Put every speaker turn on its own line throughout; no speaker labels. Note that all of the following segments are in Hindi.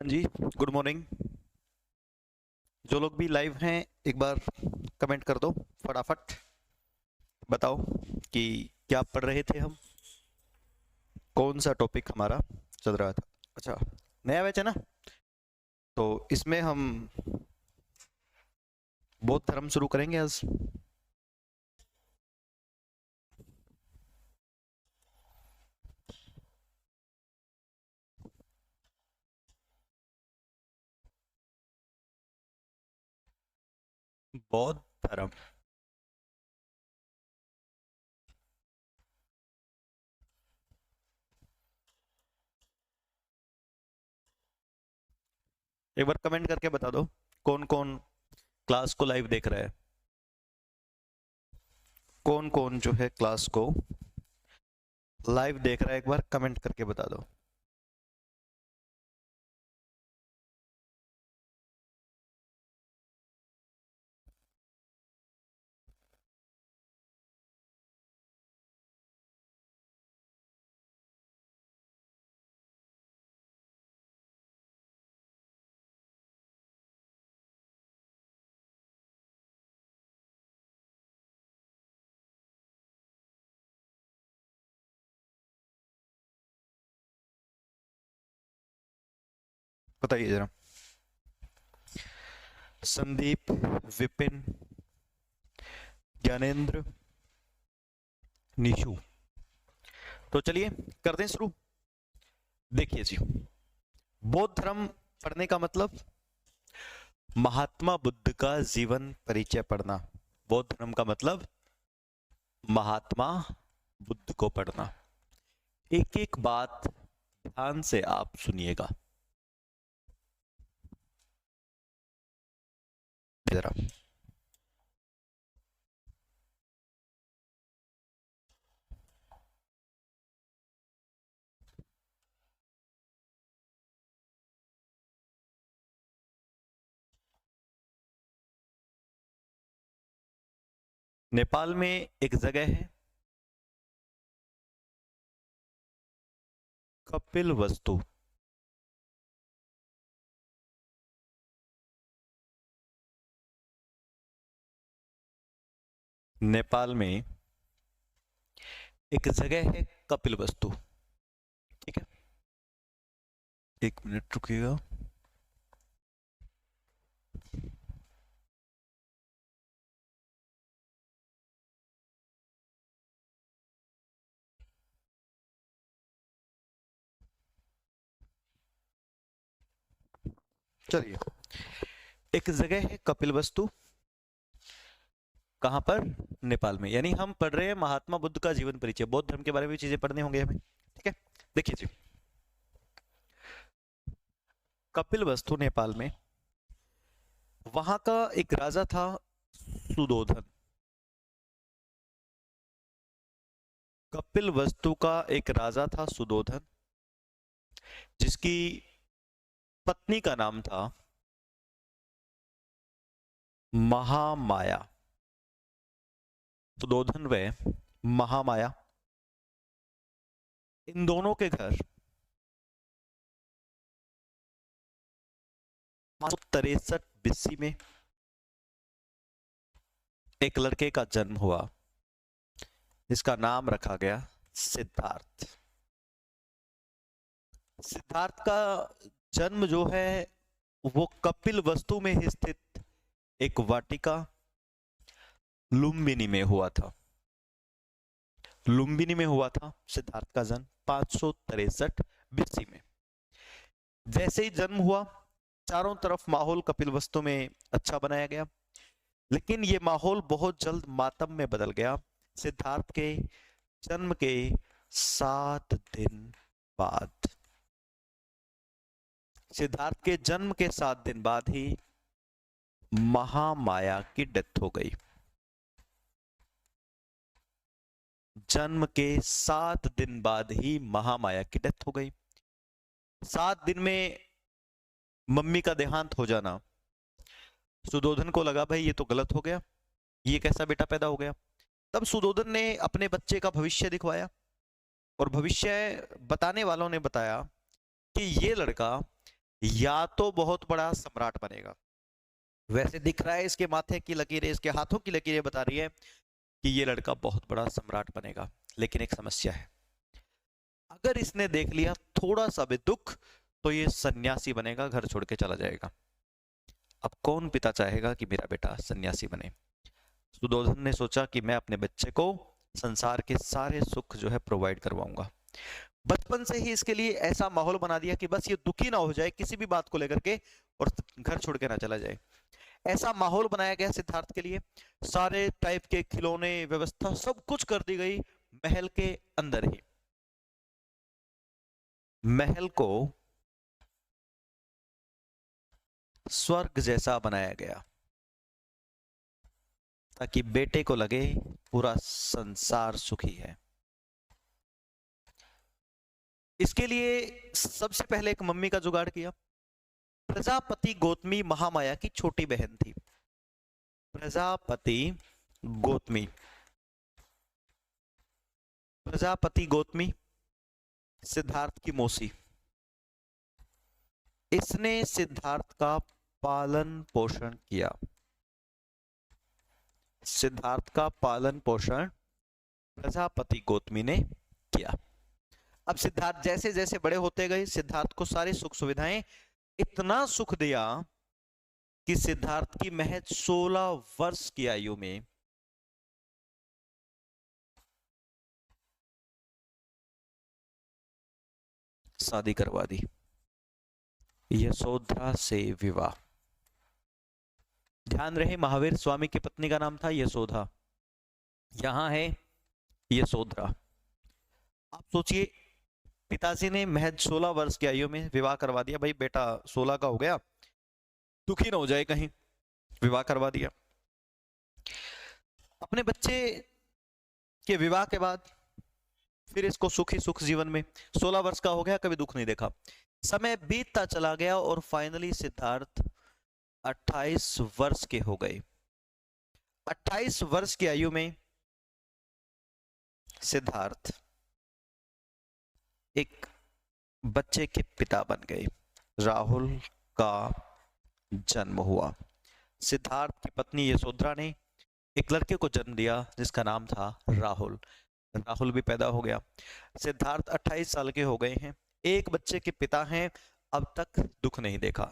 हाँ जी, गुड मॉर्निंग। जो लोग भी लाइव हैं एक बार कमेंट कर दो फटाफट। बताओ कि क्या पढ़ रहे थे हम, कौन सा टॉपिक हमारा चल रहा था। अच्छा, नया बैच है ना, तो इसमें हम बौद्ध धर्म शुरू करेंगे आज। बौद्ध धर्म। एक बार कमेंट करके बता दो कौन कौन क्लास को लाइव देख रहा है, कौन कौन जो है क्लास को लाइव देख रहा है, एक बार कमेंट करके बता दो। बताइए जरा। संदीप, विपिन, ज्ञानेंद्र, निशु। तो चलिए करते हैं शुरू। देखिए जी, बौद्ध धर्म पढ़ने का मतलब महात्मा बुद्ध का जीवन परिचय पढ़ना। बौद्ध धर्म का मतलब महात्मा बुद्ध को पढ़ना। एक एक बात ध्यान से आप सुनिएगा जरा। नेपाल में एक जगह है कपिल वस्तु। नेपाल में एक जगह है कपिल वस्तु। ठीक है, एक मिनट रुकिएगा। चलिए, एक जगह है कपिल वस्तु, कहां पर? नेपाल में। यानी हम पढ़ रहे हैं महात्मा बुद्ध का जीवन परिचय, बौद्ध धर्म के बारे में चीजें पढ़ने होंगे हमें। ठीक है, देखिए जी, कपिल वस्तु नेपाल में, वहां का एक राजा था सुदोधन। कपिल वस्तु का एक राजा था सुदोधन, जिसकी पत्नी का नाम था महामाया। सुदोधन व महामाया, इन दोनों के घर 563 बीसी में एक लड़के का जन्म हुआ, जिसका नाम रखा गया सिद्धार्थ। सिद्धार्थ का जन्म जो है वो कपिल वस्तु में ही स्थित एक वाटिका लुम्बिनी में हुआ था। लुम्बिनी में हुआ था सिद्धार्थ का जन्म 563 बीसी में। जैसे ही जन्म हुआ, चारों तरफ माहौल कपिल वस्तु में अच्छा बनाया गया, लेकिन ये माहौल बहुत जल्द मातम में बदल गया। सिद्धार्थ के जन्म के 7 दिन बाद, सिद्धार्थ के जन्म के 7 दिन बाद ही महामाया की डेथ हो गई। जन्म के 7 दिन बाद ही महामाया की डेथ हो गई। 7 दिन में मम्मी का देहांत हो जाना, सुदोधन को लगा भाई ये तो गलत हो गया, ये कैसा बेटा पैदा हो गया। तब सुदोधन ने अपने बच्चे का भविष्य दिखवाया, और भविष्य बताने वालों ने बताया कि ये लड़का या तो बहुत बड़ा सम्राट बनेगा, वैसे दिख रहा है इसके माथे की लकीरें, इसके हाथों की लकीरें बता रही है कि ये लड़का बहुत बड़ा सम्राट बनेगा। लेकिन एक समस्या है, अगर इसने देख लिया थोड़ा सा भी दुख तो ये सन्यासी बनेगा, घर छोड़ के चला जाएगा। अब कौन पिता चाहेगा कि मेरा बेटा सन्यासी बने? सुदोधन ने सोचा कि मैं अपने बच्चे को संसार के सारे सुख जो है प्रोवाइड करवाऊंगा। बचपन से ही इसके लिए ऐसा माहौल बना दिया कि बस ये दुखी ना हो जाए किसी भी बात को लेकर के और घर छोड़ के ना चला जाए। ऐसा माहौल बनाया गया सिद्धार्थ के लिए, सारे टाइप के खिलौने, व्यवस्था सब कुछ कर दी गई महल के अंदर ही। महल को स्वर्ग जैसा बनाया गया ताकि बेटे को लगे पूरा संसार सुखी है। इसके लिए सबसे पहले एक मम्मी का जुगाड़ किया। प्रजापति गौतमी महामाया की छोटी बहन थी। प्रजापति गौतमी, प्रजापति गौतमी सिद्धार्थ की मौसी, इसने सिद्धार्थ का पालन पोषण किया। सिद्धार्थ का पालन पोषण प्रजापति गौतमी ने किया। अब सिद्धार्थ जैसे जैसे बड़े होते गए, सिद्धार्थ को सारी सुख सुविधाएं, इतना सुख दिया कि सिद्धार्थ की महज 16 वर्ष की आयु में शादी करवा दी, यशोधरा से विवाह। ध्यान रहे महावीर स्वामी की पत्नी का नाम था यशोधा, यहां है यशोधरा। आप सोचिए, पिताजी ने महज 16 वर्ष की आयु में विवाह करवा दिया। भाई बेटा 16 का हो गया, दुखी ना हो जाए कहीं, विवाह करवा दिया। अपने बच्चे के विवाह के बाद फिर इसको सुखी सुख जीवन में 16 वर्ष का हो गया, कभी दुख नहीं देखा। समय बीतता चला गया और फाइनली सिद्धार्थ 28 वर्ष के हो गए। 28 वर्ष की आयु में सिद्धार्थ एक बच्चे के पिता बन गए। राहुल का जन्म हुआ। सिद्धार्थ की पत्नी यशोधरा ने एक लड़के को जन्म दिया जिसका नाम था राहुल। राहुल भी पैदा हो गया। सिद्धार्थ 28 साल के हो गए हैं, एक बच्चे के पिता हैं, अब तक दुख नहीं देखा।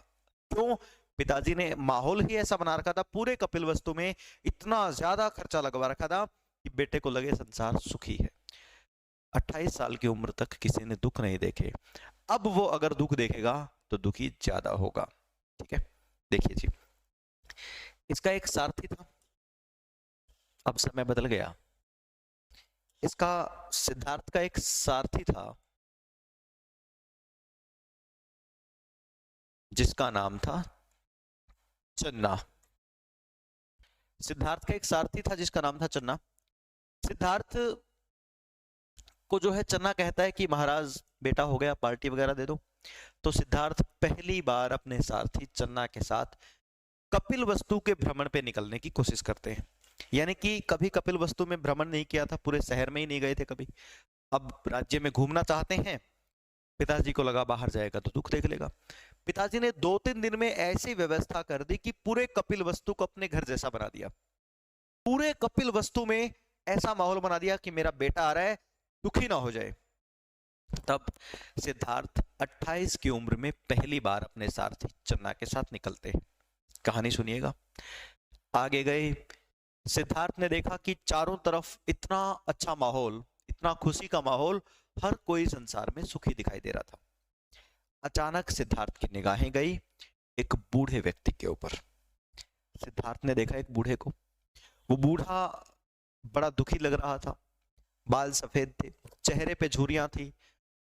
क्यों? पिताजी ने माहौल ही ऐसा बना रखा था, पूरे कपिलवस्तु में इतना ज्यादा खर्चा लगवा रखा था कि बेटे को लगे संसार सुखी है। 28 साल की उम्र तक किसी ने दुख नहीं देखे, अब वो अगर दुख देखेगा तो दुखी ज्यादा होगा। ठीक है, देखिए जी, इसका एक सारथी था। अब समय बदल गया। इसका सिद्धार्थ का एक सारथी था जिसका नाम था चन्ना। सिद्धार्थ का एक सारथी था जिसका नाम था चन्ना। सिद्धार्थ को जो है चन्ना कहता है कि महाराज बेटा हो गया, पार्टी वगैरह दे दो। तो सिद्धार्थ पहली बार अपने सारथी चन्ना के साथ कपिल वस्तु के भ्रमण पे निकलने की कोशिश करते हैं। यानी कि कभी कपिल वस्तु में भ्रमण नहीं किया था, पूरे शहर में ही नहीं गए थे कभी। अब राज्य में घूमना चाहते हैं। पिताजी को लगा बाहर जाएगा तो दुख देख लेगा। पिताजी ने 2-3 दिन में ऐसी व्यवस्था कर दी कि पूरे कपिल वस्तु को अपने घर जैसा बना दिया। पूरे कपिल वस्तु में ऐसा माहौल बना दिया कि मेरा बेटा आ रहा है, दुखी ना हो जाए। तब सिद्धार्थ 28 की उम्र में पहली बार अपने सारथी चन्ना के साथ निकलते हैं। कहानी सुनिएगा। आगे गए, सिद्धार्थ ने देखा कि चारों तरफ इतना अच्छा माहौल, इतना खुशी का माहौल, हर कोई संसार में सुखी दिखाई दे रहा था। अचानक सिद्धार्थ की निगाहें गई एक बूढ़े व्यक्ति के ऊपर। सिद्धार्थ ने देखा एक बूढ़े को। वो बूढ़ा बड़ा दुखी लग रहा था, बाल सफेद थे, चेहरे पे झुर्रियां थी,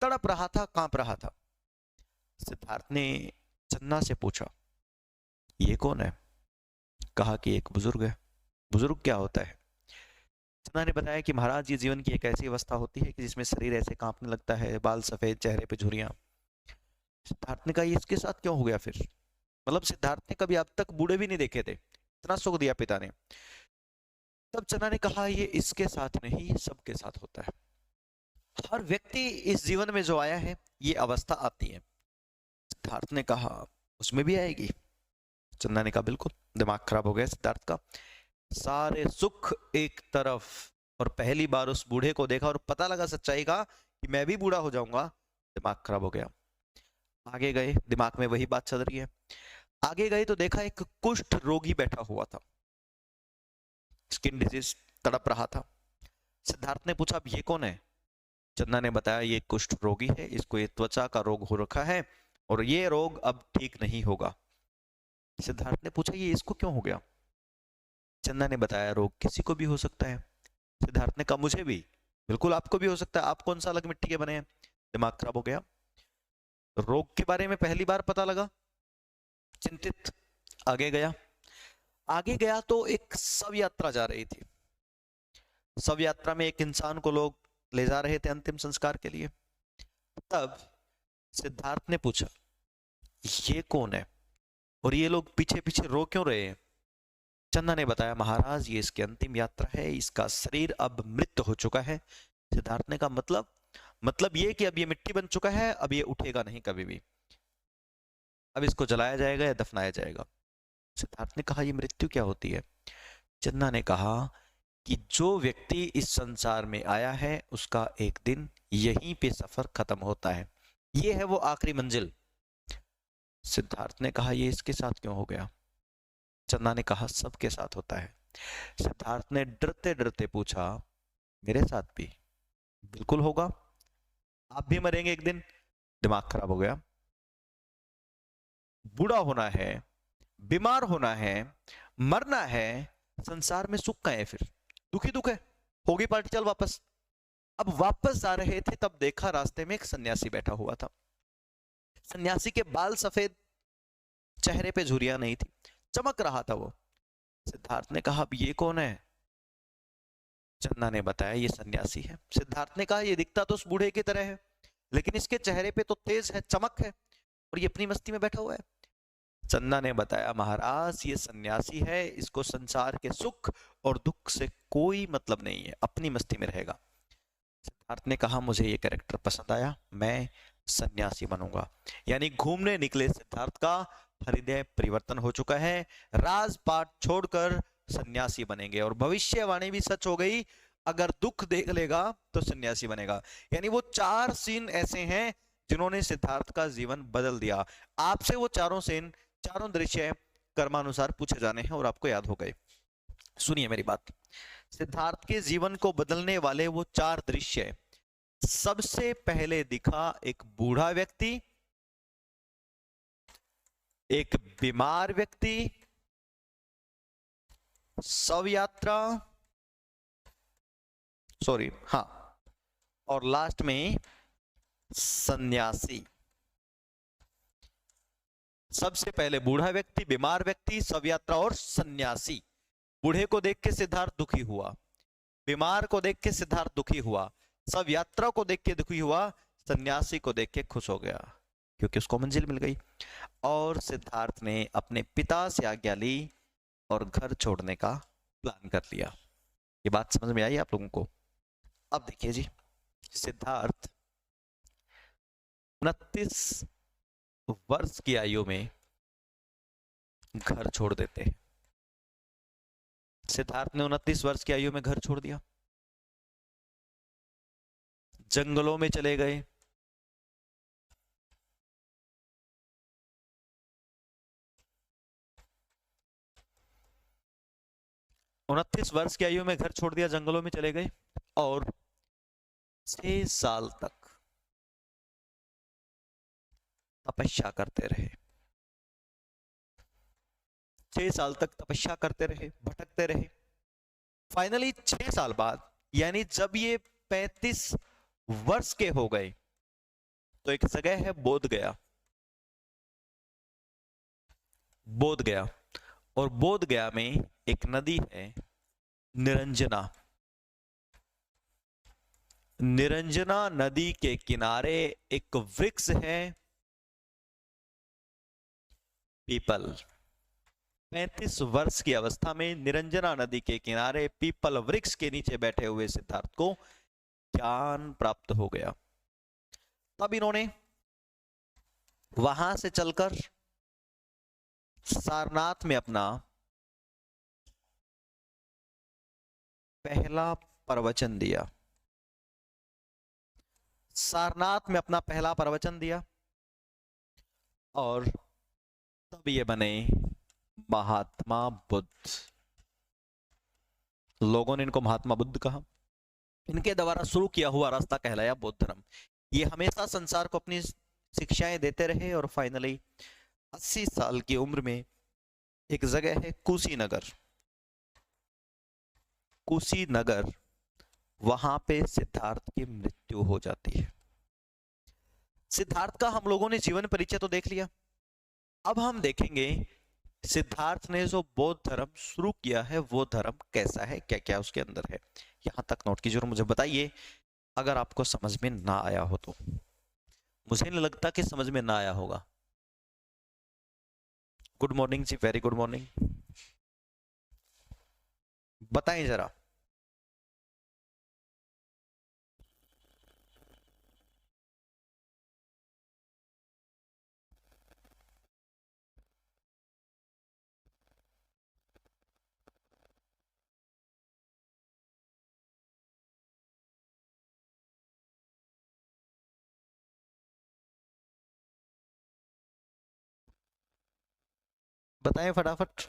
तड़प रहा था, कांप रहा था। सिद्धार्थ ने चन्ना से पूछा, ये कौन है? कहा कि एक बुजुर्ग है। बुजुर्ग क्या होता है? चन्ना ने बताया कि महाराज, ये जीवन की एक ऐसी अवस्था होती है कि जिसमें शरीर ऐसे कांपने लगता है, बाल सफेद, चेहरे पे झुर्रियां। सिद्धार्थ ने कहा, ये इसके साथ क्यों हो गया फिर? मतलब सिद्धार्थ ने कभी अब तक बूढ़े भी नहीं देखे थे, इतना सुख दिया पिता ने। तब चन्ना ने कहा, ये इसके साथ नहीं, ये सबके साथ होता है। हर व्यक्ति इस जीवन में जो आया है, ये अवस्था आती है। सिद्धार्थ ने कहा उसमें भी आएगी। चंदा ने कहा बिल्कुल। दिमाग खराब हो गया सिद्धार्थ का। सारे सुख एक तरफ और पहली बार उस बूढ़े को देखा और पता लगा सच्चाई का कि मैं भी बूढ़ा हो जाऊंगा। दिमाग खराब हो गया। आगे गए, दिमाग में वही बात चल रही है। आगे गए तो देखा एक कुष्ठ रोगी बैठा हुआ था, स्किन डिजीज, तड़प रहा था। सिद्धार्थ ने पूछा अब ये कौन है? चंदा ने बताया ये कुष्ठ रोगी है, इसको ये त्वचा का रोग हो रखा है और ये रोग अब ठीक नहीं होगा। सिद्धार्थ ने पूछा ये इसको क्यों हो गया? चंदा ने बताया रोग किसी को भी हो सकता है। सिद्धार्थ ने कहा मुझे भी। बिल्कुल आपको भी हो सकता है, आप कौन सा अलग मिट्टी के बने हैं? दिमाग खराब हो गया। रोग के बारे में पहली बार पता लगा, चिंतित। आगे गया, आगे गया तो एक शव यात्रा जा रही थी। शव यात्रा में एक इंसान को लोग ले जा रहे थे अंतिम संस्कार के लिए। तब सिद्धार्थ ने पूछा ये कौन है और ये लोग पीछे पीछे रो क्यों रहे हैं? चंदा ने बताया महाराज ये इसकी अंतिम यात्रा है, इसका शरीर अब मृत हो चुका है। सिद्धार्थ ने कहा मतलब ये कि अब ये मिट्टी बन चुका है, अब ये उठेगा नहीं कभी भी, अब इसको जलाया जाएगा या दफनाया जाएगा। सिद्धार्थ ने कहा ये मृत्यु क्या होती है? चंदा ने कहा कि जो व्यक्ति इस संसार में आया है उसका एक दिन यहीं पे सफर खत्म होता है, ये है वो आखिरी मंजिल। सिद्धार्थ ने कहा ये इसके साथ क्यों हो गया? चंदा ने कहा सबके साथ होता है। सिद्धार्थ ने डरते डरते पूछा मेरे साथ भी? बिल्कुल होगा, आप भी मरेंगे एक दिन। दिमाग खराब हो गया। बूढ़ा होना है, बीमार होना है, मरना है, संसार में सुख का है फिर? दुखी दुख है, होगी पार्टी, चल वापस। अब वापस जा रहे थे तब देखा रास्ते में एक सन्यासी बैठा हुआ था। सन्यासी के बाल सफेद, चेहरे पे झुर्रियां नहीं थी, चमक रहा था वो। सिद्धार्थ ने कहा अब ये कौन है? चंदा ने बताया ये सन्यासी है। सिद्धार्थ ने कहा ये दिखता तो उस बूढ़े की तरह है लेकिन इसके चेहरे पे तो तेज है, चमक है और ये अपनी मस्ती में बैठा हुआ है। चंदा ने बताया महाराज ये सन्यासी है, इसको संसार के सुख और दुख से कोई मतलब नहीं है, अपनी मस्ती में रहेगा। सिद्धार्थ ने कहा मुझे ये कैरेक्टर पसंद आया, मैं सन्यासी बनूंगा। यानी घूमने निकले सिद्धार्थ का हृदय परिवर्तन हो चुका है, राजपाट छोड़कर सन्यासी बनेंगे और भविष्यवाणी भी सच हो गई, अगर दुख देख लेगा तो सन्यासी बनेगा। यानी वो 4 सीन ऐसे हैं जिन्होंने सिद्धार्थ का जीवन बदल दिया। आपसे वो चारों सीन, चारों दृश्य कर्मानुसार पूछे जाने हैं और आपको याद हो गए। सुनिए मेरी बात, सिद्धार्थ के जीवन को बदलने वाले वो 4 दृश्य। सबसे पहले दिखा एक बूढ़ा व्यक्ति, एक बीमार व्यक्ति, शव यात्रा, सॉरी हाँ, और लास्ट में सन्यासी। सबसे पहले बूढ़ा व्यक्ति, बीमार व्यक्ति, शव यात्रा और सन्यासी। बूढ़े को देख के सिद्धार्थ दुखी हुआ, बीमार को देख के सिद्धार्थ दुखी हुआ, शव यात्रा को देख के दुखी हुआ, सन्यासी को देख के खुश हो गया क्योंकि उसको मंजिल मिल गई। और सिद्धार्थ ने अपने पिता से आज्ञा ली और घर छोड़ने का प्लान कर लिया। ये बात समझ में आई आप लोगों को? अब देखिए जी, सिद्धार्थ 29 वर्ष की आयु में घर छोड़ देते हैं। सिद्धार्थ ने 29 वर्ष की आयु में घर छोड़ दिया, जंगलों में चले गए, उनतीस वर्ष की आयु में घर छोड़ दिया, जंगलों में चले गए और 6 साल तक तपस्या करते रहे। 6 साल तक तपस्या करते रहे, भटकते रहे। फाइनली 6 साल बाद, यानी जब ये 35 वर्ष के हो गए, तो एक जगह है बोध गया। बोध गया, और बोध गया में एक नदी है निरंजना। निरंजना नदी के किनारे एक वृक्ष है पीपल। 35 वर्ष की अवस्था में निरंजना नदी के किनारे पीपल वृक्ष के नीचे बैठे हुए सिद्धार्थ को ज्ञान प्राप्त हो गया। तब इन्होंने वहां से चलकर सारनाथ में अपना पहला प्रवचन दिया। सारनाथ में अपना पहला प्रवचन दिया और तब ये बने महात्मा बुद्ध। लोगों ने इनको महात्मा बुद्ध कहा। इनके द्वारा शुरू किया हुआ रास्ता कहलाया बौद्ध धर्म। ये हमेशा संसार को अपनी शिक्षाएं देते रहे और फाइनली 80 साल की उम्र में एक जगह है कुशीनगर, कुशीनगर, वहां पे सिद्धार्थ की मृत्यु हो जाती है। सिद्धार्थ का हम लोगों ने जीवन परिचय तो देख लिया। अब हम देखेंगे सिद्धार्थ ने जो बौद्ध धर्म शुरू किया है वो धर्म कैसा है, क्या क्या उसके अंदर है। यहां तक नोट कीजिए और मुझे बताइए अगर आपको समझ में ना आया हो तो। मुझे नहीं लगता कि समझ में ना आया होगा। गुड मॉर्निंग जी, वेरी गुड मॉर्निंग। बताएं जरा। बताएं फटाफट।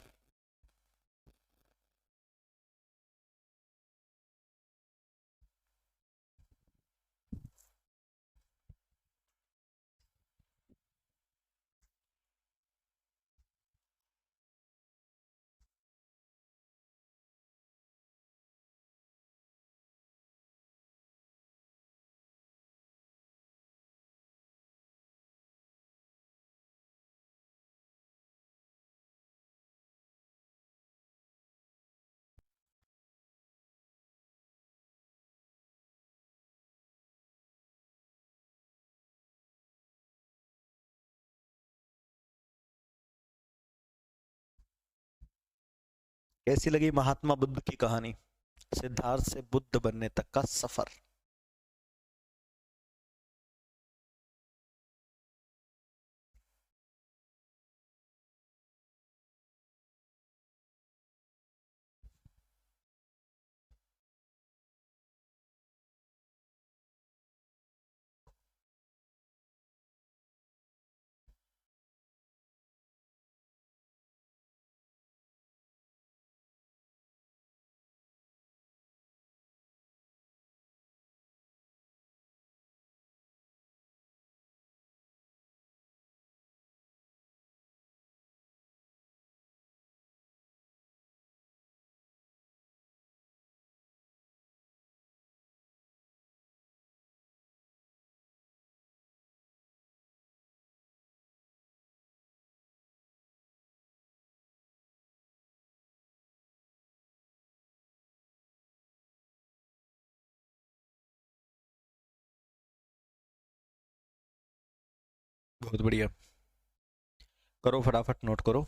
कैसी लगी महात्मा बुद्ध की कहानी, सिद्धार्थ से बुद्ध बनने तक का सफर। बहुत बढ़िया, करो फटाफट नोट करो।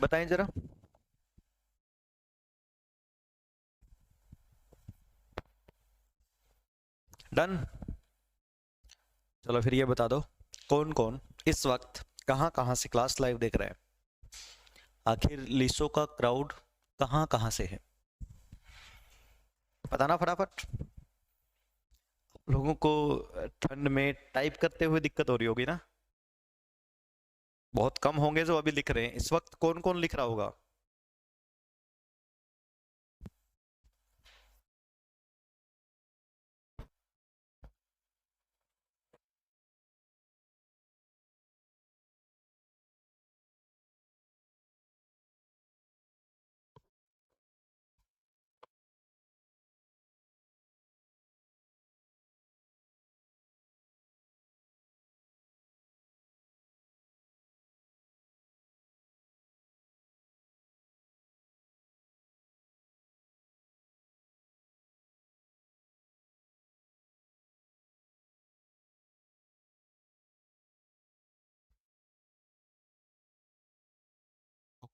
बताएं जरा। डन। चलो फिर ये बता दो कौन कौन इस वक्त कहां कहां से क्लास लाइव देख रहे हैं। आखिर लीसो का क्राउड कहां कहां से है, बताना फटाफट। लोगों को ठंड में टाइप करते हुए दिक्कत हो रही होगी ना। बहुत कम होंगे जो अभी लिख रहे हैं। इस वक्त कौन कौन लिख रहा होगा।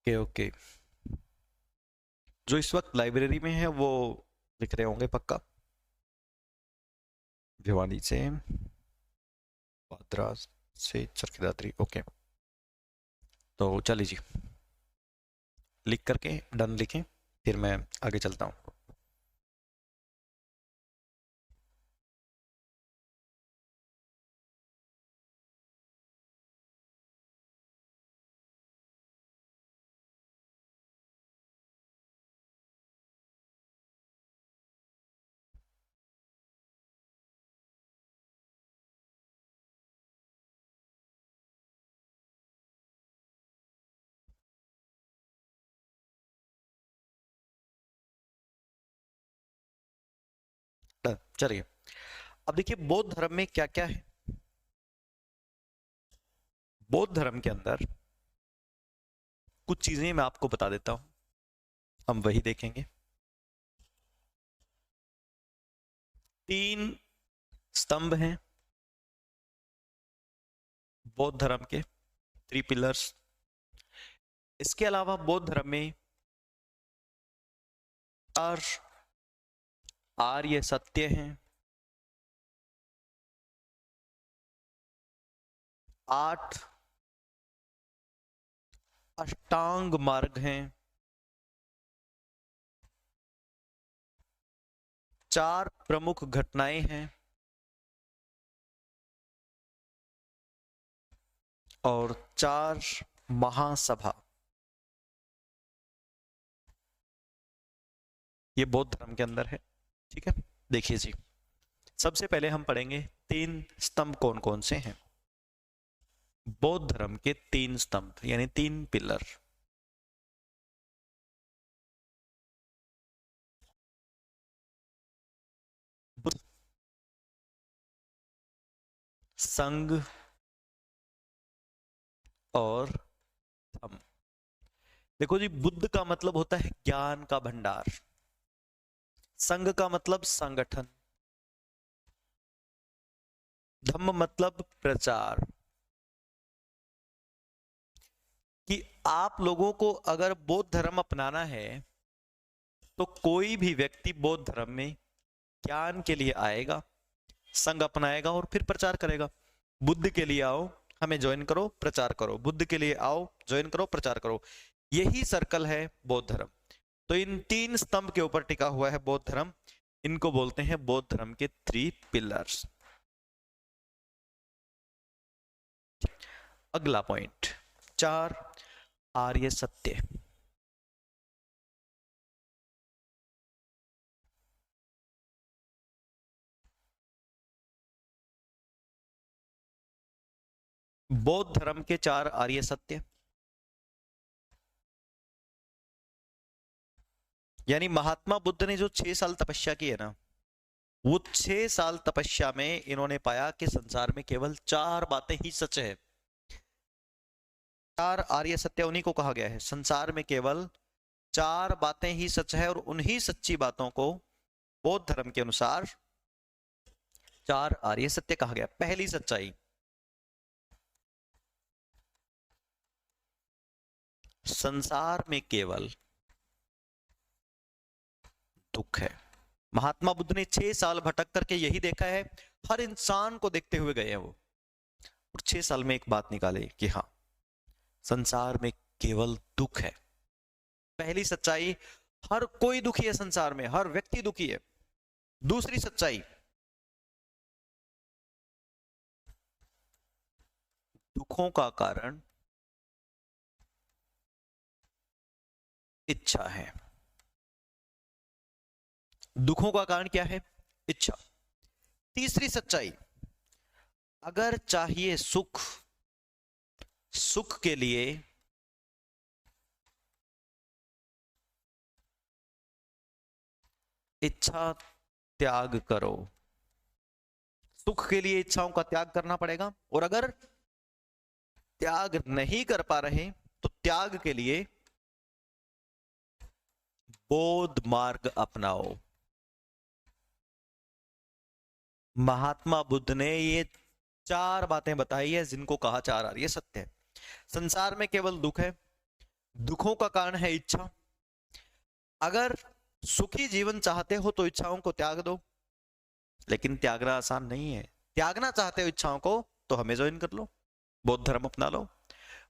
ओके ओके, जो इस वक्त लाइब्रेरी में है वो लिख रहे होंगे पक्का, भिवानी से, पादरा से चरखीदादरी। ओके, तो चलिए जी, लिख करके डन लिखें, फिर मैं आगे चलता हूँ। डन, चलिए। अब देखिए बौद्ध धर्म में क्या क्या है। बौद्ध धर्म के अंदर कुछ चीजें मैं आपको बता देता हूं, हम वही देखेंगे। 3 स्तंभ हैं बौद्ध धर्म के, 3 पिलर्स। इसके अलावा बौद्ध धर्म में 4 आर्य सत्य हैं, 8 अष्टांग मार्ग हैं, 4 प्रमुख घटनाएं हैं, और 4 महासभा। ये बौद्ध धर्म के अंदर है। ठीक है, देखिए जी, सबसे पहले हम पढ़ेंगे 3 स्तंभ कौन कौन से हैं। बौद्ध धर्म के 3 स्तंभ यानी 3 पिलर। बुद्ध, संघ और धम्म। देखो जी, बुद्ध का मतलब होता है ज्ञान का भंडार, संघ का मतलब संगठन, धम्म मतलब प्रचार। कि आप लोगों को अगर बौद्ध धर्म अपनाना है तो कोई भी व्यक्ति बौद्ध धर्म में ज्ञान के लिए आएगा, संघ अपनाएगा और फिर प्रचार करेगा। बुद्ध के लिए आओ, हमें ज्वाइन करो, प्रचार करो, बुद्ध के लिए आओ, ज्वाइन करो, प्रचार करो। यही सर्कल है बौद्ध धर्म। तो इन 3 स्तंभ के ऊपर टिका हुआ है बौद्ध धर्म। इनको बोलते हैं बौद्ध धर्म के 3 पिलर्स। अगला पॉइंट, 4 आर्य सत्य। बौद्ध धर्म के 4 आर्य सत्य, यानी महात्मा बुद्ध ने जो 6 साल तपस्या की है ना, वो 6 साल तपस्या में इन्होंने पाया कि संसार में केवल 4 बातें ही सच है। 4 आर्य सत्य उन्हीं को कहा गया है। संसार में केवल 4 बातें ही सच है, और उन्हीं सच्ची बातों को बौद्ध धर्म के अनुसार 4 आर्य सत्य कहा गया। पहली सच्चाई, संसार में केवल दुख है। महात्मा बुद्ध ने 6 साल भटक करके यही देखा है, हर इंसान को देखते हुए गए हैं वो, और 6 साल में एक बात निकाले कि हाँ, संसार में केवल दुख है। पहली सच्चाई, हर कोई दुखी है संसार में, हर व्यक्ति दुखी है। दूसरी सच्चाई, दुखों का कारण इच्छा है। दुखों का कारण क्या है? इच्छा। तीसरी सच्चाई, अगर चाहिए सुख, सुख के लिए इच्छा त्याग करो। सुख के लिए इच्छाओं का त्याग करना पड़ेगा, और अगर त्याग नहीं कर पा रहे तो त्याग के लिए बौद्ध मार्ग अपनाओ। महात्मा बुद्ध ने ये 4 बातें बताई है जिनको कहा 4 आर्य सत्य है। संसार में केवल दुख है, दुखों का कारण है इच्छा। अगर सुखी जीवन चाहते हो तो इच्छाओं को त्याग दो, लेकिन त्यागना आसान नहीं है। त्यागना चाहते हो इच्छाओं को तो हमें ज्वाइन कर लो, बौद्ध धर्म अपना लो।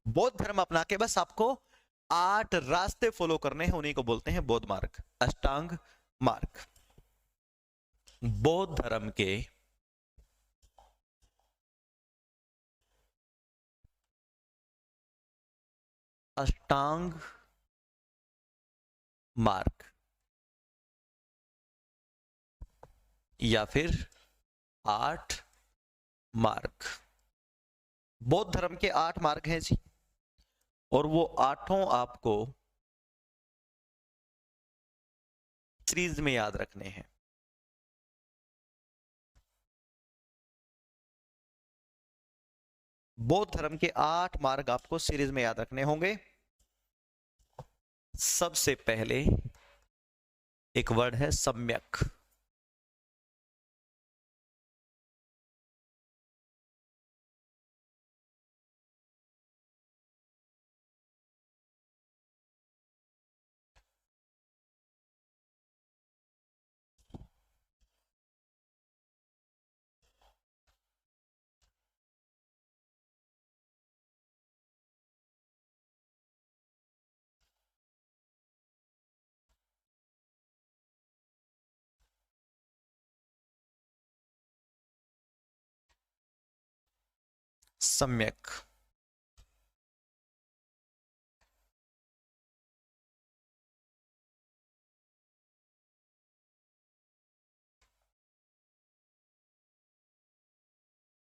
बौद्ध धर्म अपना के बस आपको 8 रास्ते फॉलो करने हैं, उन्हीं को बोलते हैं बौद्ध मार्ग, अष्टांग मार्ग। बौद्ध धर्म के अष्टांग मार्ग या फिर 8 मार्ग। बौद्ध धर्म के 8 मार्ग हैं जी, और वो 8 आपको सीरीज में याद रखने हैं। बौद्ध धर्म के 8 मार्ग आपको सीरीज में याद रखने होंगे। सबसे पहले एक वर्ड है सम्यक। सम्यक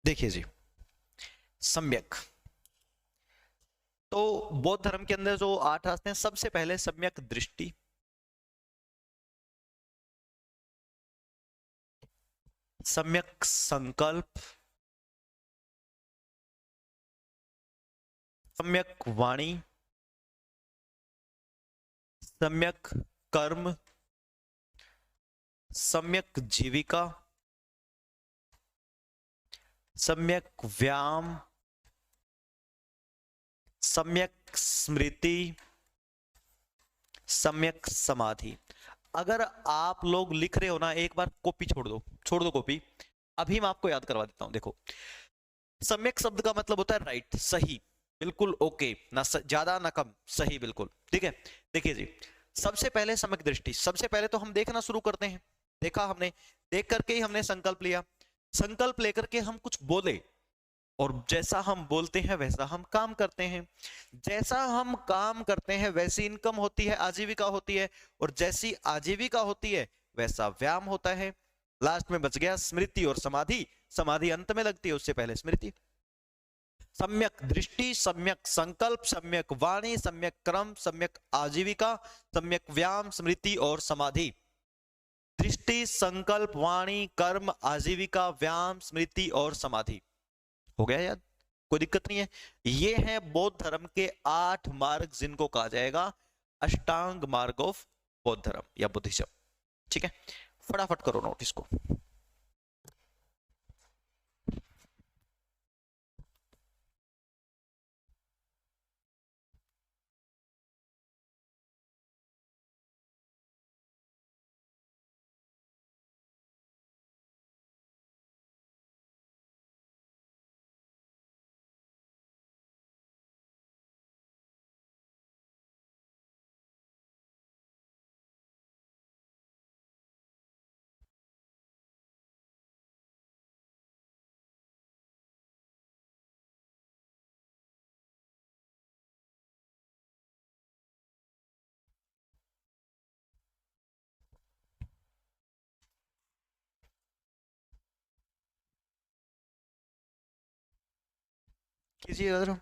देखिए जी, सम्यक तो बौद्ध धर्म के अंदर जो 8 रास्ते हैं, सबसे पहले सम्यक दृष्टि, सम्यक संकल्प, सम्यक वाणी, सम्यक कर्म, सम्यक जीविका, सम्यक व्यायाम, सम्यक स्मृति, सम्यक समाधि। अगर आप लोग लिख रहे हो ना, एक बार कॉपी छोड़ दो कॉपी। अभी मैं आपको याद करवा देता हूं। देखो, सम्यक शब्द का मतलब होता है राइट, सही, बिल्कुल ओके, ना ज्यादा ना कम, सही बिल्कुल, ठीक है। देखिए जी, सबसे पहले सम्यक दृष्टि। सबसे पहले तो हम देखना शुरू करते हैं। देखा हमने, देख करके ही हमने संकल्प लिया। संकल्प लेकर के हम कुछ बोले, और जैसा हम बोलते हैं वैसा हम काम करते हैं। जैसा हम काम करते हैं वैसी इनकम होती है, आजीविका होती है, और जैसी आजीविका होती है वैसा व्यायाम होता है। लास्ट में बच गया स्मृति और समाधि। समाधि अंत में लगती है, उससे पहले स्मृति। सम्यक दृष्टि, सम्यक संकल्प, सम्यक वाणी, सम्यक क्रम, सम्यक आजीविका, सम्यक व्यायाम, स्मृति और समाधि। दृष्टि, संकल्प, वाणी, कर्म, आजीविका, व्यायाम, स्मृति और समाधि। हो गया याद? कोई दिक्कत नहीं है। ये है बौद्ध धर्म के 8 मार्ग, जिनको कहा जाएगा अष्टांग मार्ग ऑफ बौद्ध धर्म या बुद्धिज्म। ठीक है, फटाफट करो नोट इसको। कीजिए।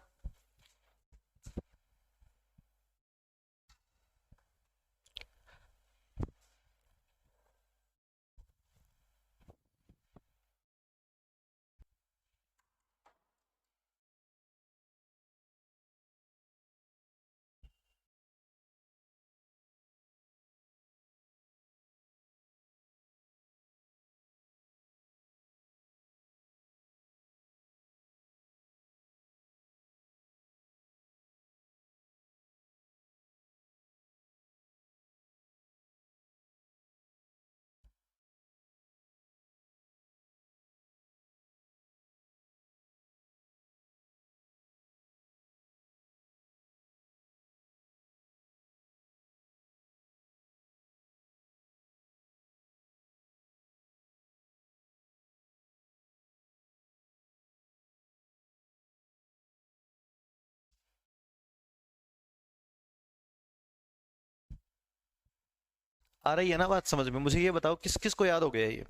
आ रही है ना बात समझ में? मुझे ये बताओ किस किस को याद हो गया ये?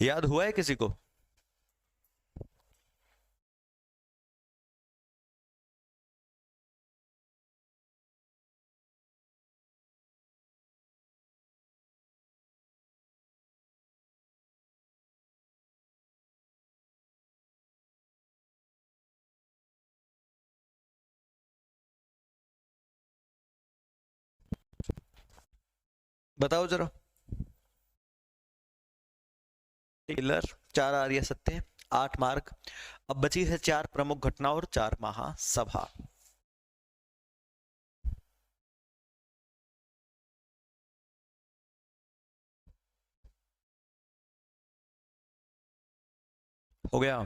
याद हुआ है किसी को? बताओ जरा। टेलर, 4 आर्य सत्य, 8 मार्ग। अब बची है 4 प्रमुख घटना और 4 महासभा। हो गया?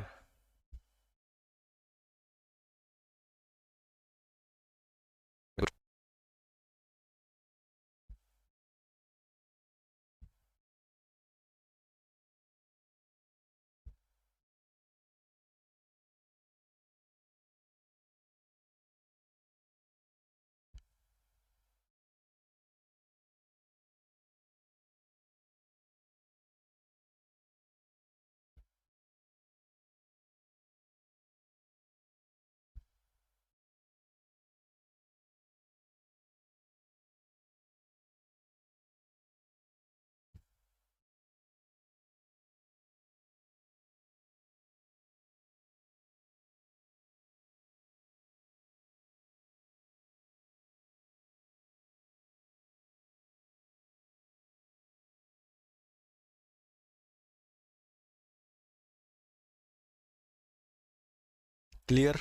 क्लियर?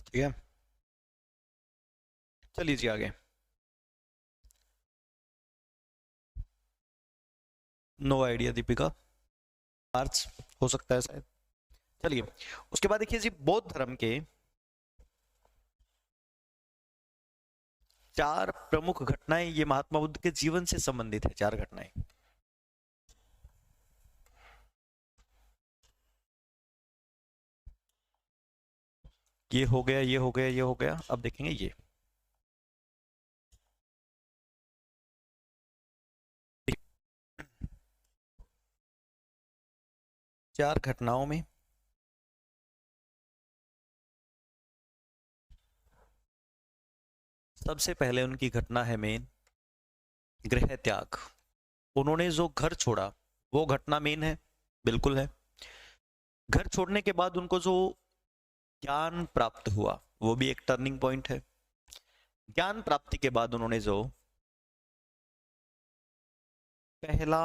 ठीक है, चलिए जी आगे। नो आइडिया दीपिका, मार्च हो सकता है शायद। चलिए, उसके बाद देखिए जी, बौद्ध धर्म के 4 प्रमुख घटनाएं, ये महात्मा बुद्ध के जीवन से संबंधित है 4 घटनाएं। ये हो गया, ये हो गया, ये हो गया। अब देखेंगे ये 4 घटनाओं में सबसे पहले उनकी घटना है मेन गृह त्याग। उन्होंने जो घर छोड़ा वो घटना मेन है, बिल्कुल है। घर छोड़ने के बाद उनको जो ज्ञान प्राप्त हुआ वो भी एक टर्निंग पॉइंट है। ज्ञान प्राप्ति के बाद उन्होंने जो पहला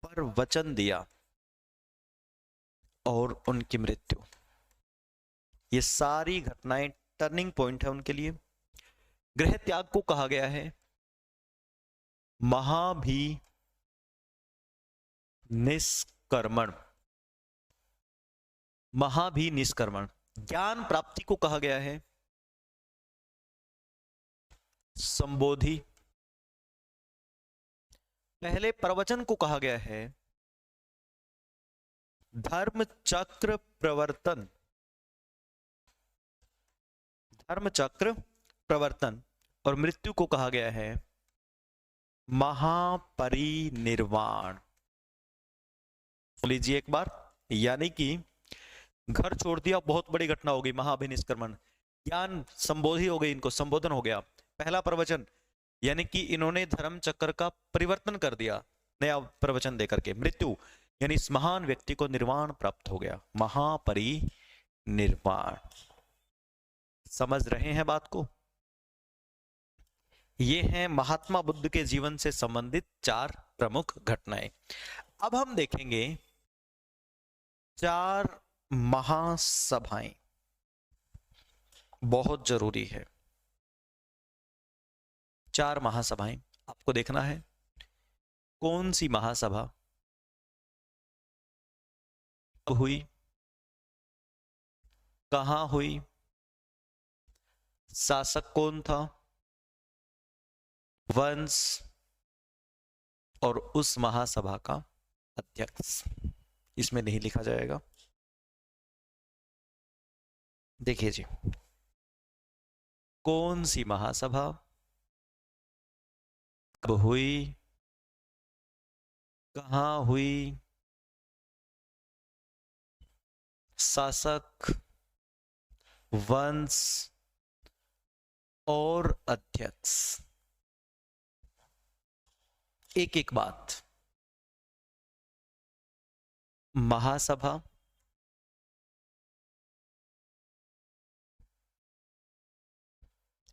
प्रवचन दिया और उनकी मृत्यु, ये सारी घटनाएं टर्निंग पॉइंट है उनके लिए। गृह त्याग को कहा गया है महाभिनिष्क्रमण। महाभिनिष्क्रमण। ज्ञान प्राप्ति को कहा गया है संबोधि। पहले प्रवचन को कहा गया है धर्म चक्र प्रवर्तन। धर्म चक्र प्रवर्तन। और मृत्यु को कहा गया है महापरिनिर्वाण। लीजिए एक बार, यानी कि घर छोड़ दिया, बहुत बड़ी घटना हो गई, महाभिनिष्क्रमण। ज्ञान संबोधि हो गई, इनको संबोधन हो गया। पहला प्रवचन, यानी कि इन्होंने धर्म चक्र का परिवर्तन कर दिया नया प्रवचन देकर के। मृत्यु, यानी इस महान व्यक्ति को निर्वाण प्राप्त हो गया, महापरिनिर्वाण। समझ रहे हैं बात को? ये हैं महात्मा बुद्ध के जीवन से संबंधित 4 प्रमुख घटनाएं। अब हम देखेंगे चार महासभाएं बहुत जरूरी है। चार महासभाएं आपको देखना है, कौन सी महासभा कब हुई, कहां हुई, शासक कौन था, वंश और उस महासभा का अध्यक्ष। इसमें नहीं लिखा जाएगा। देखिए जी, कौन सी महासभा कब हुई, कहां हुई, शासक, वंश और अध्यक्ष। एक एक बात। महासभा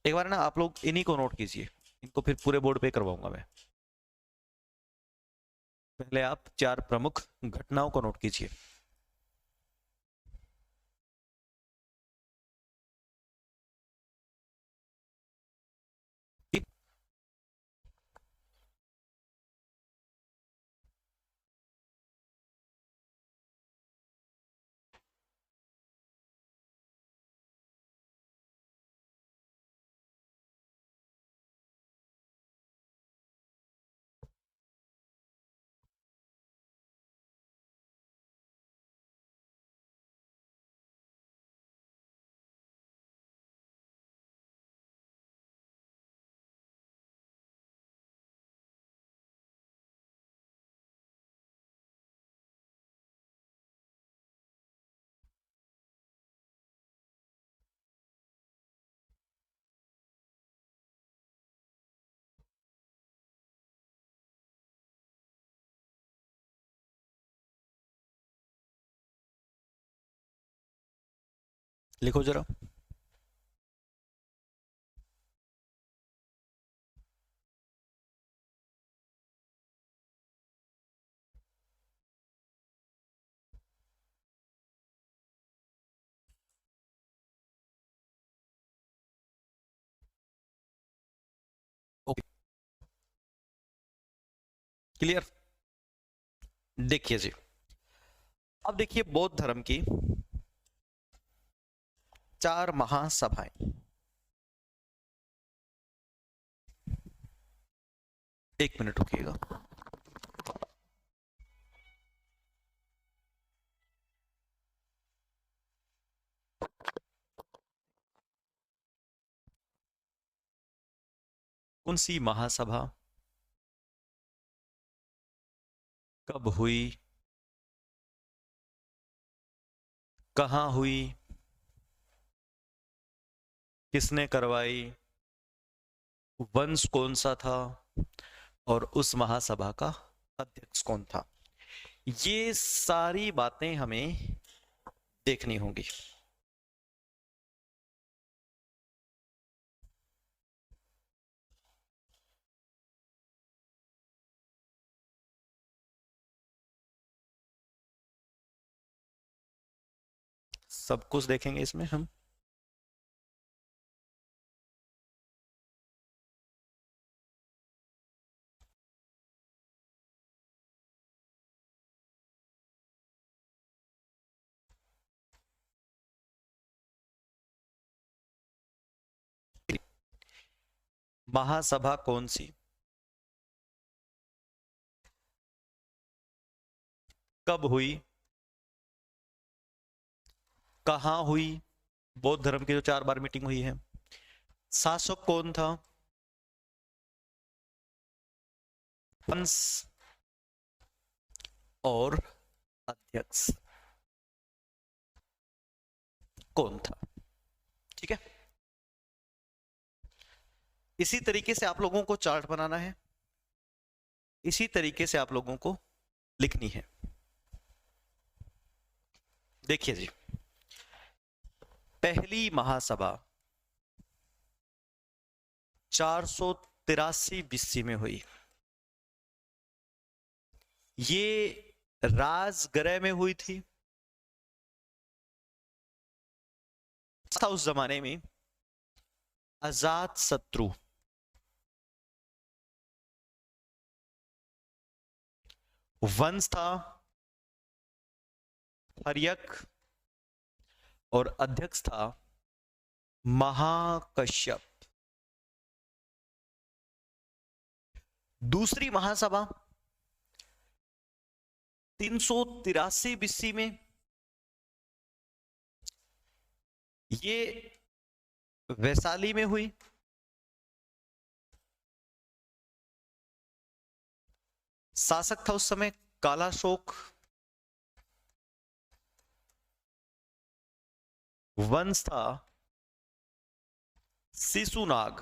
एक बार ना आप लोग इन्हीं को नोट कीजिए, इनको फिर पूरे बोर्ड पे करवाऊंगा मैं। पहले आप चार प्रमुख घटनाओं को नोट कीजिए। लिखो जरा। Okay, clear. देखिए जी, अब देखिए बौद्ध धर्म की चार महासभाएं। एक मिनट रुकिएगा। कौन सी महासभा कब हुई, कहां हुई, किसने करवाई, वंश कौन सा था और उस महासभा का अध्यक्ष कौन था। ये सारी बातें हमें देखनी होंगी। सब कुछ देखेंगे इसमें हम। महासभा कौन सी, कब हुई, कहां हुई, बौद्ध धर्म की जो 4 बार मीटिंग हुई है, शासक कौन था, वंश और अध्यक्ष कौन था। ठीक है, इसी तरीके से आप लोगों को चार्ट बनाना है, इसी तरीके से आप लोगों को लिखनी है। देखिए जी, पहली महासभा 483 बीसी में हुई। ये राजगृह में हुई थी था उस जमाने में अजात शत्रु, वंश था हर्यक और अध्यक्ष था महाकश्यप। दूसरी महासभा 383 बीसी में, ये वैशाली में हुई। शासक था उस समय कालाशोक। वंश था शिशुनाग।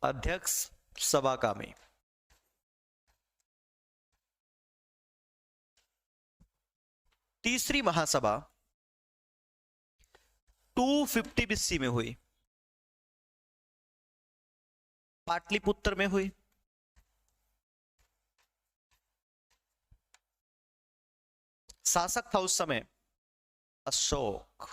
अध्यक्ष सभाकामी। तीसरी महासभा 250 बीसी में हुई, पाटलिपुत्र में हुई। शासक था उस समय अशोक।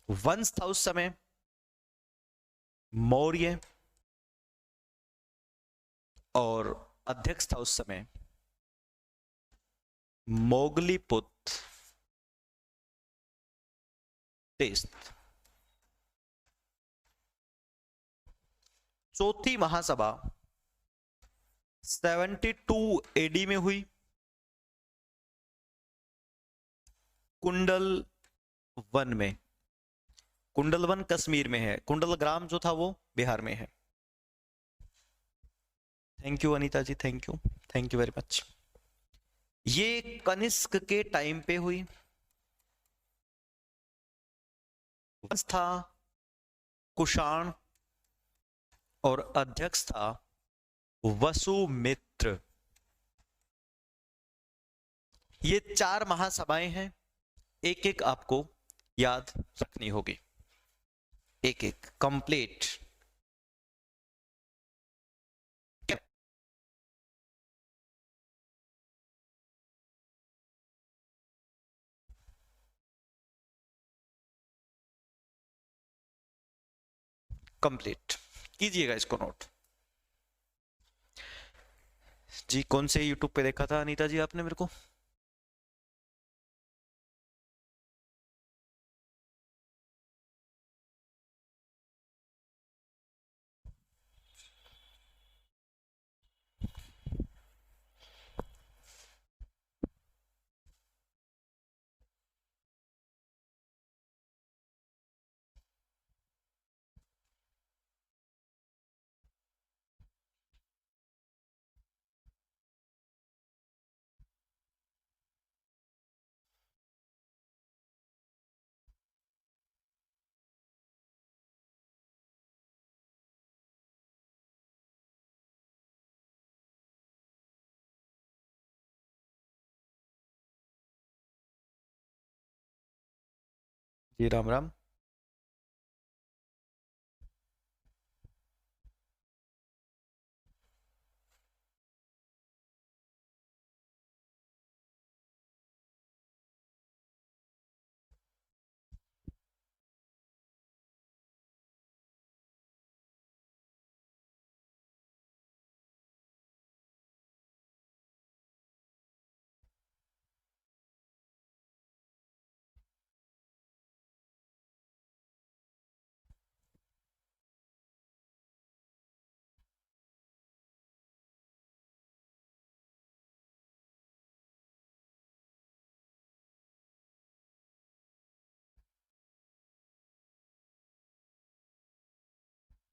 वंश था उस समय मौर्य और अध्यक्ष था उस समय मोगलीपुत्र टेस्ट। चौथी महासभा 72 एडी में हुई, कुंडल वन में। कुंडल वन कश्मीर में है, कुंडल ग्राम जो था वो बिहार में है। Thank you Anita ji, thank you very much. ये कनिष्क के टाइम पे हुई। वंश था कुषाण और अध्यक्ष था वसुमित्र। ये 4 महासभाएं हैं, एक एक आपको याद रखनी होगी, एक एक कंप्लीट। कंप्लीट कीजिएगा इसको नोट। जी कौन से यूट्यूब पे देखा था अनीता जी आपने मेरे को? जी राम राम।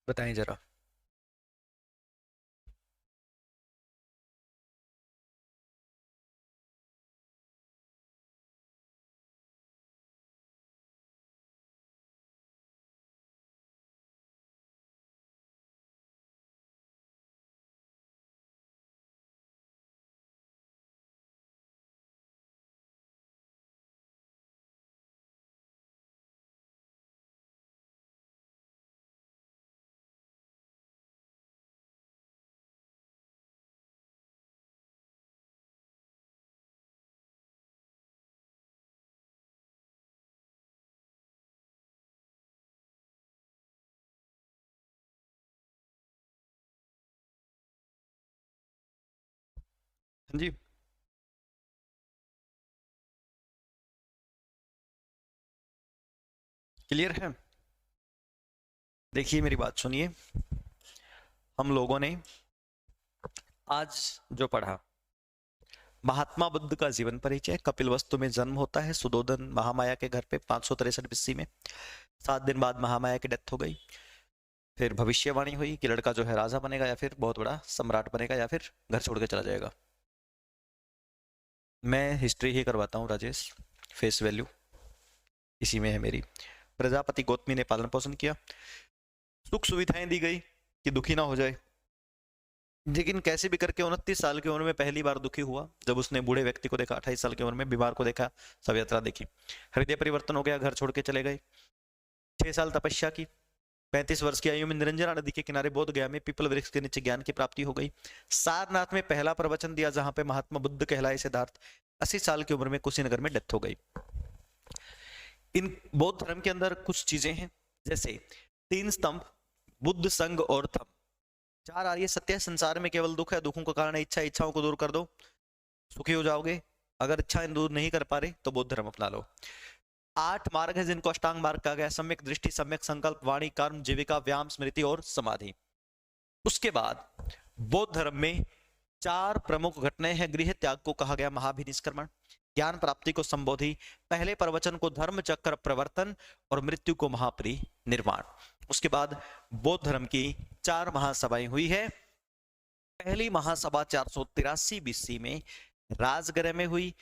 बताएं जरा। हाँ जी, क्लियर है। देखिए मेरी बात सुनिए, हम लोगों ने आज जो पढ़ा, महात्मा बुद्ध का जीवन परिचय, कपिलवस्तु में जन्म होता है सुदोधन महामाया के घर पे 563 बीसी में। 7 दिन बाद महामाया की डेथ हो गई। फिर भविष्यवाणी हुई कि लड़का जो है राजा बनेगा या फिर बहुत बड़ा सम्राट बनेगा या फिर घर छोड़ के चला जाएगा। मैं हिस्ट्री ही करवाता हूँ राजेश, फेस वैल्यू इसी में है मेरी। प्रजापति गौतमी ने पालन पोषण किया, सुख सुविधाएं दी गई कि दुखी ना हो जाए, लेकिन कैसे भी करके 29 साल की उम्र में पहली बार दुखी हुआ जब उसने बूढ़े व्यक्ति को देखा। 28 साल की उम्र में बीमार को देखा, सब यात्रा देखी, हृदय परिवर्तन हो गया, घर छोड़ के चले गए। 6 साल तपस्या की, 35 वर्ष की आयु में निरंजना नदी के किनारे बोध गया में पीपल वृक्ष के नीचे ज्ञान की प्राप्ति हो गई। सारनाथ में पहला प्रवचन दिया जहां पे महात्मा बुद्ध कहलाए सिद्धार्थ। 80 साल की उम्र में कुशीनगर में डेथ हो गई। इन बौद्ध धर्म के अंदर कुछ चीजें हैं, जैसे 3 स्तंभ, बुद्ध, संघ और धम्म। 4 आर्य सत्य, संसार में केवल दुख है, दुखों का कारण है इच्छा, इच्छाओं को दूर कर दो, सुखी हो जाओगे। अगर इच्छाएं दूर नहीं कर पा रहे तो बौद्ध धर्म अपना लो। 8 मार्ग है जिनको अष्टांग मार्ग कहा गया, सम्यक दृष्टि, सम्यक संकल्प, वाणी, कर्म, जीविका, व्यायाम, स्मृति और समाधि। उसके बाद बौद्ध धर्म में 4 प्रमुख घटनाएं हैं। गृह त्याग को कहा गया महाभिनिष्क्रमण, ज्ञान प्राप्ति को संबोधि, पहले प्रवचन को धर्म चक्र प्रवर्तन और मृत्यु को महापरिनिर्वाण। उसके बाद बौद्ध धर्म की 4 महासभाएं हुई है। पहली महासभा 483 बीसी में राजगृह में हुई,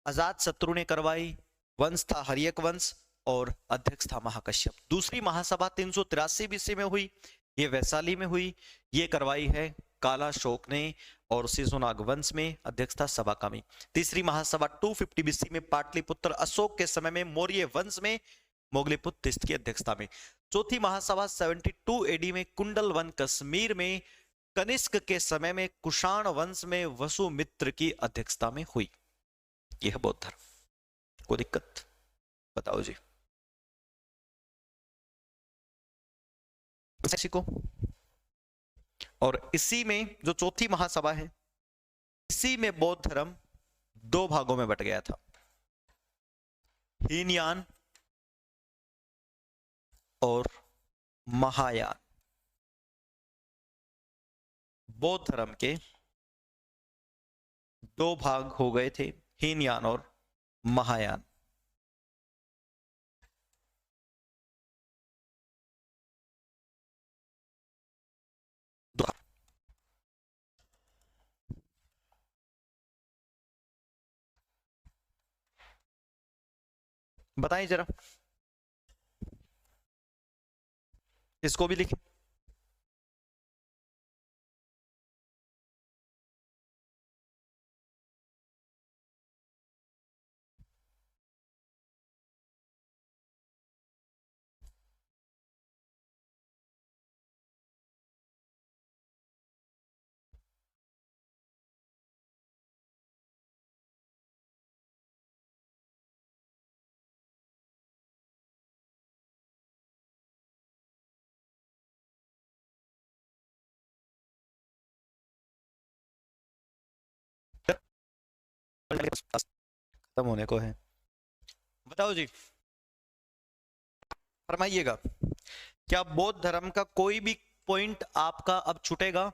अजात शत्रु ने करवाई, वंश था हर्यक वंश और अध्यक्ष था महाकश्यप। दूसरी महासभा 383 बीसी में हुई, ये वैशाली में हुई, ये करवाई है काला शोक ने और सिजुनाग वंश में, अध्यक्ष था सभाकामी। तीसरी महासभा 250 बीसी में पाटलिपुत्र अशोक के समय में मौर्य वंश में मोगलीपुत्र तिस्त की अध्यक्षता में। चौथी महासभा 72 एडी में कुंडल वन कश्मीर में कनिष्क के समय में कुषाण वंश में वसुमित्र की अध्यक्षता में हुई। यह बौद्ध धर्म। कोई दिक्कत बताओ जी इसी को। और इसी में जो चौथी महासभा है, इसी में बौद्ध धर्म 2 भागों में बट गया था, हीनयान और महायान। बौद्ध धर्म के 2 भाग हो गए थे, हीनयान और महायान। बताइए जरा, इसको भी लिखें। खत्म होने को है। बताओ जी, फरमाइएगा, क्या बौद्ध धर्म का कोई भी पॉइंट आपका अब छूटेगा?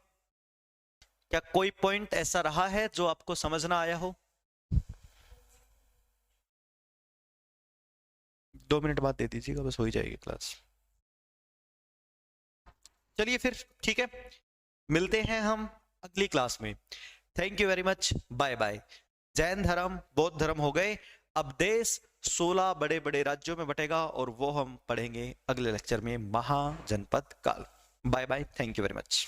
क्या कोई पॉइंट ऐसा रहा है जो आपको समझ ना आया हो? 2 मिनट बाद दे दीजिएगा, बस हो ही जाएगी क्लास। चलिए फिर ठीक है, मिलते हैं हम अगली क्लास में। Thank you very much, bye bye. Jain धर्म, बौद्ध धर्म हो गए, अब देश 16 बड़े बड़े राज्यों में बटेगा और वो हम पढ़ेंगे अगले लेक्चर में, महाजनपद काल। Bye bye, thank you very much.